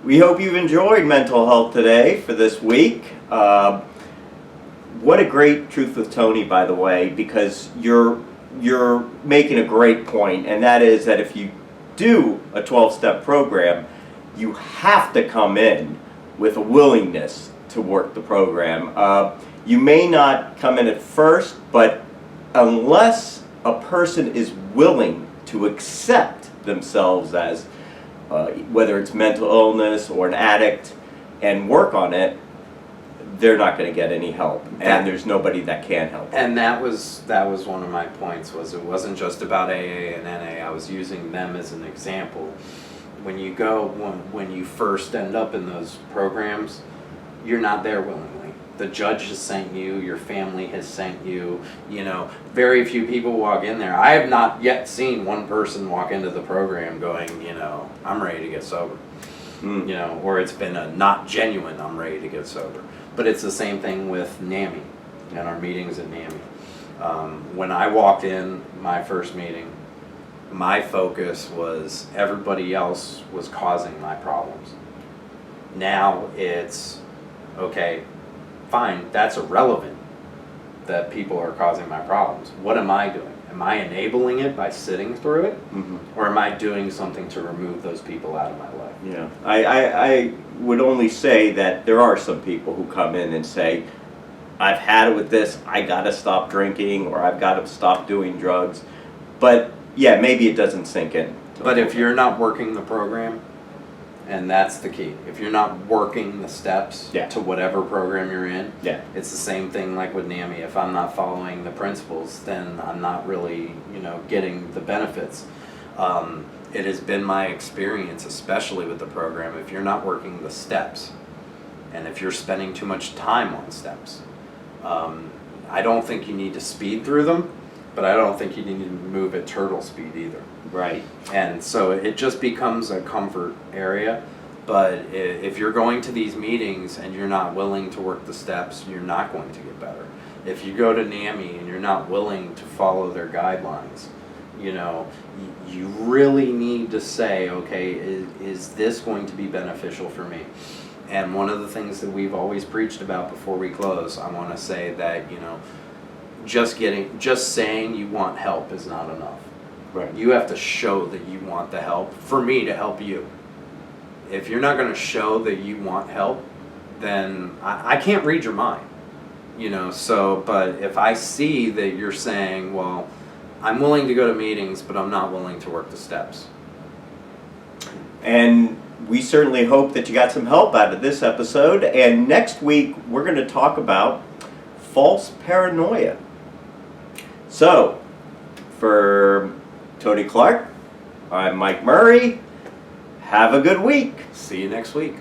we hope you've enjoyed mental health today for this week. What a great Truth with Tony, by the way, because you're making a great point, and that is that if you do a 12-step program, you have to come in with a willingness to work the program. You may not come in at first, but unless a person is willing to accept themselves as whether it's mental illness or an addict and work on it, they're not going to get any help, and there's nobody that can help. And that was one of my points, was it wasn't just about AA and NA. I was using them as an example. When you go, when you first end up in those programs, you're not there willingly. The judge has sent you, your family has sent you, very few people walk in there. I have not yet seen one person walk into the program going, I'm ready to get sober. Or it's been a not genuine, I'm ready to get sober. But it's the same thing with NAMI and our meetings at NAMI. When I walked in my first meeting, my focus was everybody else was causing my problems. Now it's, okay, fine, that's irrelevant that people are causing my problems. What am I doing? Am I enabling it by sitting through it? Or am I doing something to remove those people out of my life? Yeah, I would only say that there are some people who come in and say, I've had it with this, I gotta stop drinking, or I've gotta stop doing drugs. But yeah, maybe it doesn't sink in. But if you're not working the program, and that's the key, if you're not working the steps to whatever program you're in, it's the same thing like with NAMI. If I'm not following the principles, then I'm not really, getting the benefits. It has been my experience, especially with the program, if you're not working the steps, and if you're spending too much time on steps, I don't think you need to speed through them, but I don't think you need to move at turtle speed either. Right. And so it just becomes a comfort area. But if you're going to these meetings and you're not willing to work the steps, you're not going to get better. If you go to NAMI and you're not willing to follow their guidelines, you really need to say, okay, is this going to be beneficial for me? And one of the things that we've always preached about before we close, I want to say that, just saying you want help is not enough. Right. You have to show that you want the help for me to help you. If you're not going to show that you want help, then I can't read your mind. But if I see that you're saying, well, I'm willing to go to meetings, but I'm not willing to work the steps. And we certainly hope that you got some help out of this episode. And next week, we're going to talk about false paranoia. So, for Tony Clark, I'm Mike Murray. Have a good week. See you next week.